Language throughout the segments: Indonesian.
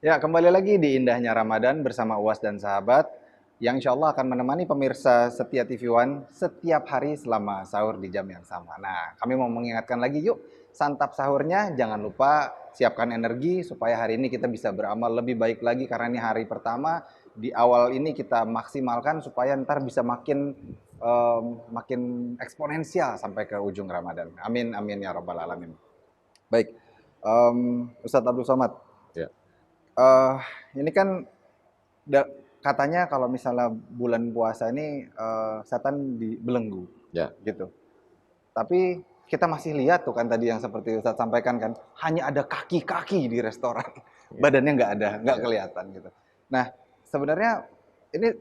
Ya, kembali lagi di Indahnya Ramadan bersama Uwas dan sahabat yang insya Allah akan menemani pemirsa setia TV One setiap hari selama sahur di jam yang sama. Nah, kami mau mengingatkan lagi yuk, santap sahurnya jangan lupa siapkan energi supaya hari ini kita bisa beramal lebih baik lagi karena ini hari pertama. Di awal ini kita maksimalkan supaya ntar bisa makin eksponensial sampai ke ujung Ramadan. Amin, amin ya Rabbal Alamin. Baik, Ustadz Abdul Somad. Ya. Eh, ini kan da- katanya kalau misalnya bulan puasa ini setan dibelenggu, Ya. gitu. Tapi kita masih lihat tuh kan tadi yang seperti Ustadz sampaikan kan, hanya ada kaki-kaki di restoran, badannya nggak ada, nggak Ya. kelihatan gitu. Nah, sebenarnya ini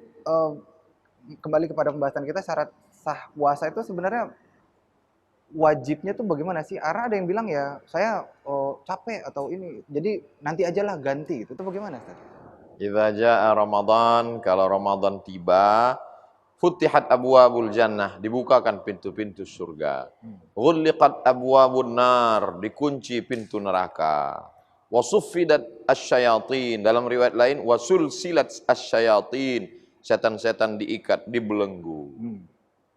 kembali kepada pembahasan kita syarat sah puasa itu sebenarnya wajibnya tuh bagaimana sih? Karena ada yang bilang ya saya capek atau ini, jadi nanti aja lah ganti gitu. Itu bagaimana, Ustaz? Idza jaa Ramadan, kalau Ramadan tiba, futihat abwabul jannah, dibukakan pintu-pintu surga. Ghulliqat abwabun nar, dikunci pintu neraka. Wasuffidat asyayatin, dalam riwayat lain wasulsilat asyayatin, setan-setan diikat, dibelenggu.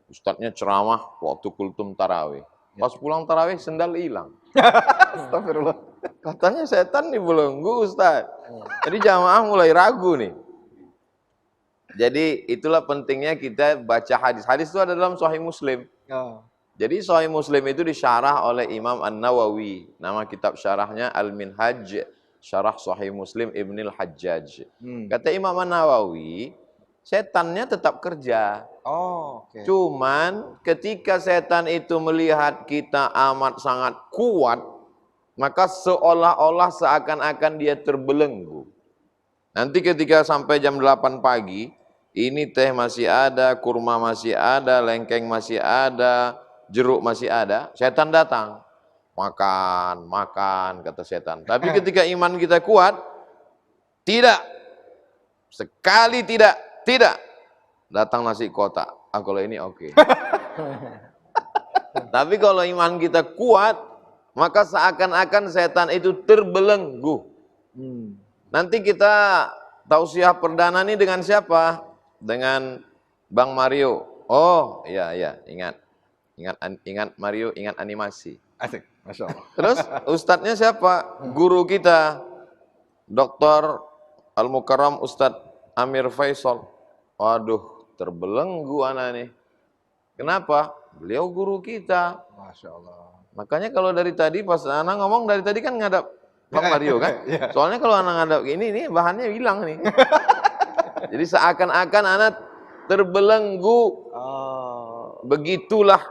Ustadznya ceramah waktu kultum tarawih. Pas pulang tarawih sendal hilang. Astagfirullah. Katanya setan dibelenggu Ustaz. Jadi jamaah mulai ragu nih. Jadi itulah pentingnya kita baca hadis. Hadis itu ada dalam Sahih Muslim. Oh. Jadi Sahih Muslim itu disyarah oleh Imam An-Nawawi. Nama kitab syarahnya Al-Minhaj, Syarah Sahih Muslim Ibnul Hajjaj. Kata Imam An-Nawawi, setannya tetap kerja. Oh, oke. Cuman ketika setan itu melihat kita amat sangat kuat, maka seolah-olah seakan-akan dia terbelenggu. Nanti ketika sampai jam 8 pagi, ini teh masih ada, kurma masih ada, lengkeng masih ada, jeruk masih ada, setan datang. Makan, makan, kata setan. Tapi ketika iman kita kuat, tidak. Sekali tidak, tidak. Datang nasi kotak. Ah, kalau ini oke. Tapi kalau iman kita kuat, maka seakan-akan setan itu terbelenggu. Nanti kita tausiah perdana ini dengan siapa? Dengan Bang Mario. Oh, iya, iya, ingat. Ingat Mario, ingat animasi. Asik, Masya Allah. Terus ustadznya siapa? Guru kita, Dr. Al-Mukarram Ustadz Amir Faisal. Waduh, terbelenggu anak nih. Kenapa? Beliau guru kita. Masya Allah. Makanya kalau dari tadi pas anak ngomong dari tadi kan ngadap Bang Mario kan? Soalnya kalau anak ngadap gini nih bahannya hilang nih. Jadi seakan-akan anak terbelenggu. Begitulah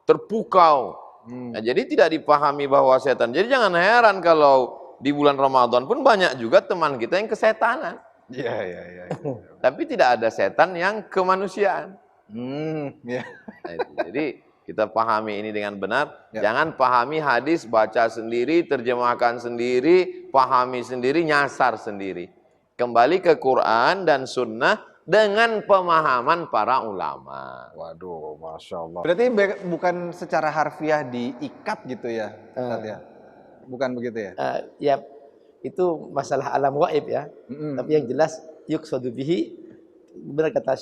terpukau. Nah, jadi tidak dipahami bahwa setan. Jadi jangan heran kalau di bulan Ramadan pun banyak juga teman kita yang kesetanan. Iya, iya, iya. Tapi tidak ada setan yang kemanusiaan. Iya. Nah, jadi kita pahami ini dengan benar. Jangan pahami hadis, baca sendiri, terjemahkan sendiri, pahami sendiri, nyasar sendiri. Kembali ke Quran dan Sunnah dengan pemahaman para ulama. Waduh, Masya Allah. Berarti bukan secara harfiah diikat gitu ya, Ustaz ya? Bukan begitu ya? Ya, itu masalah alam gaib ya. Tapi yang jelas yuqsadu bihi, benar kata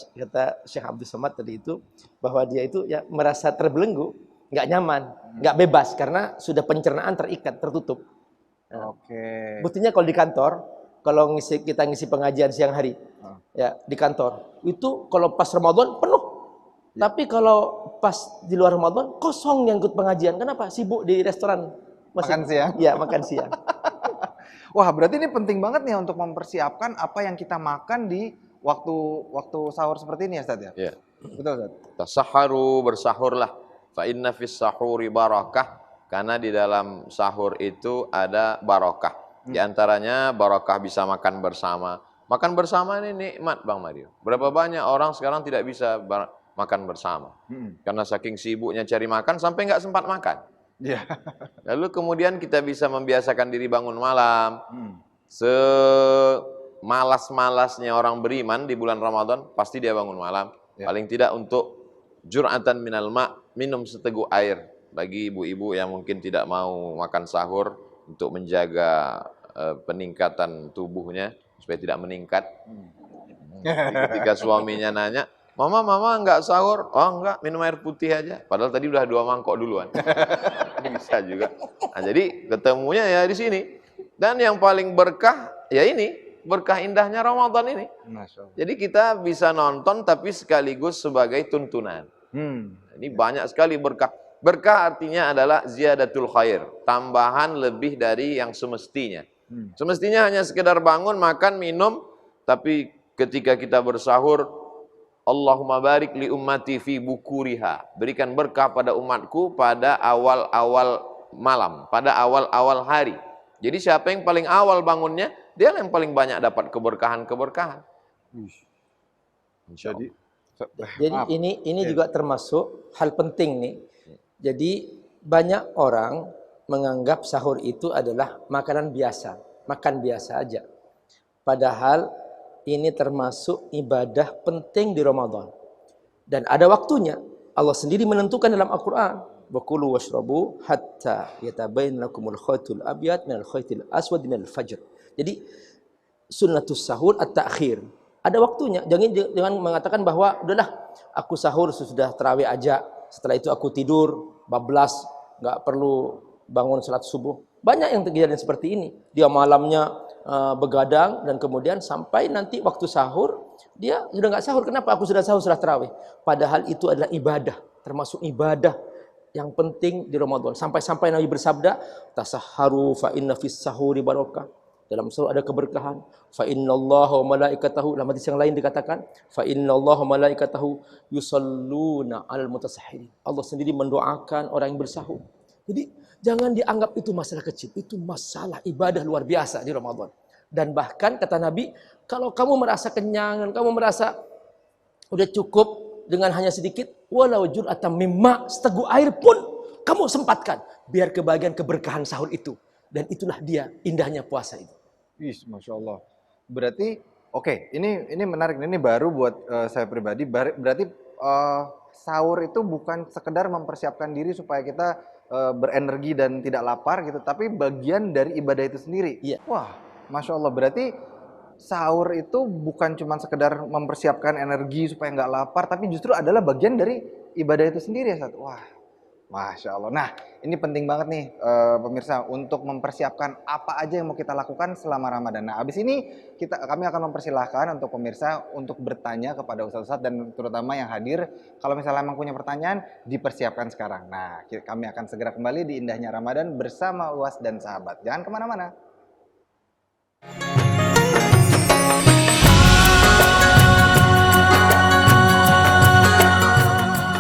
Syekh Abdul Somad tadi itu, bahwa dia itu ya merasa terbelenggu, nggak nyaman, nggak bebas karena sudah pencernaan terikat, tertutup. Oke. Buktinya kalau di kantor, kalau kita ngisi pengajian siang hari, ya di kantor itu kalau pas Ramadan penuh. Tapi kalau pas di luar Ramadan kosong yang ikut pengajian. Kenapa? Sibuk di restoran. Makan siang? Iya, makan siang. Wah, berarti ini penting banget nih untuk mempersiapkan apa yang kita makan di waktu sahur seperti ini ya, Ustaz ya? Ya. Betul, Ustaz? Tasaharu, bersahurlah. Fa inna fis sahuri barakah. Karena di dalam sahur itu ada barakah. Di antaranya barakah bisa makan bersama. Makan bersama ini nikmat, Bang Mario. Berapa banyak orang sekarang tidak bisa makan bersama. Karena saking sibuknya cari makan sampai nggak sempat makan. Iya. Lalu kemudian kita bisa membiasakan diri bangun malam. Semalas-malasnya orang beriman di bulan Ramadan, pasti dia bangun malam. Paling tidak untuk jur'atan minal ma', minum seteguk air. Bagi ibu-ibu yang mungkin tidak mau makan sahur, untuk menjaga peningkatan tubuhnya supaya tidak meningkat. Jadi ketika suaminya nanya, mama enggak sahur? Oh enggak, minum air putih aja. Padahal tadi udah 2 mangkok duluan. Bisa juga. Nah, jadi ketemunya ya di sini. Dan yang paling berkah ya ini, berkah indahnya Ramadan ini. Masya Allah. Jadi kita bisa nonton tapi sekaligus sebagai tuntunan. Ini banyak sekali berkah. Berkah artinya adalah ziyadatul khair, tambahan lebih dari yang semestinya. Semestinya hanya sekedar bangun, makan, minum, tapi ketika kita bersahur, Allahumma barik li ummati fi bukuriha. Berikan berkah pada umatku pada awal-awal malam, pada awal-awal hari. Jadi siapa yang paling awal bangunnya, dia yang paling banyak dapat keberkahan-keberkahan. Jadi, Jadi ini juga termasuk hal penting nih. Jadi banyak orang menganggap sahur itu adalah makanan biasa, makan biasa aja. Padahal ini termasuk ibadah penting di Ramadan. Dan ada waktunya. Allah sendiri menentukan dalam Al-Quran. Wakulu washrabu hatta yatabayyana lakumul khaytul abyad minal khaytil aswad minal fajr. Jadi sunnatus sahur at-ta'khir. Ada waktunya. Jangan mengatakan bahwa udahlah aku sahur sudah tarawih aja. Setelah itu aku tidur bablas, nggak perlu bangun salat subuh. Banyak yang terjadi seperti ini. Dia malamnya begadang dan kemudian sampai nanti waktu sahur dia sudah nggak sahur. Kenapa? Aku sudah sahur, sudah tarawih. Padahal itu adalah ibadah, termasuk ibadah yang penting di Ramadan. Sampai-sampai Nabi bersabda, tasahharu fa inna fis sahuri barakah. Dalam sahur ada keberkahan. Fa innallaha wa malaikatahu, dalam hadis yang lain dikatakan, fa innallaha wa malaikatahu yusalluna 'alal mutasahhirin. Allah sendiri mendoakan orang yang bersahur. Jadi jangan dianggap itu masalah kecil, itu masalah ibadah luar biasa di Ramadan. Dan bahkan kata Nabi, kalau kamu merasa kenyang, kamu merasa udah cukup dengan hanya sedikit, walau jur'atan mimma, seteguk air pun kamu sempatkan biar kebagian keberkahan sahur itu. Dan itulah dia indahnya puasa itu. Masya Allah. Berarti, oke, ini menarik. Ini baru buat saya pribadi. Berarti sahur itu bukan sekedar mempersiapkan diri supaya kita berenergi dan tidak lapar gitu, tapi bagian dari ibadah itu sendiri. Iya. Wah, Masya Allah. Berarti sahur itu bukan cuma sekedar mempersiapkan energi supaya nggak lapar, tapi justru adalah bagian dari ibadah itu sendiri ya, Ustaz. Wah, Masya Allah. Nah, ini penting banget nih pemirsa untuk mempersiapkan apa aja yang mau kita lakukan selama Ramadan. Nah, habis ini kami akan mempersilahkan untuk pemirsa untuk bertanya kepada Ustaz-Ustaz dan terutama yang hadir. Kalau misalnya memang punya pertanyaan, dipersiapkan sekarang. Nah, kami akan segera kembali di Indahnya Ramadan bersama Uwas dan Sahabat. Jangan kemana-mana.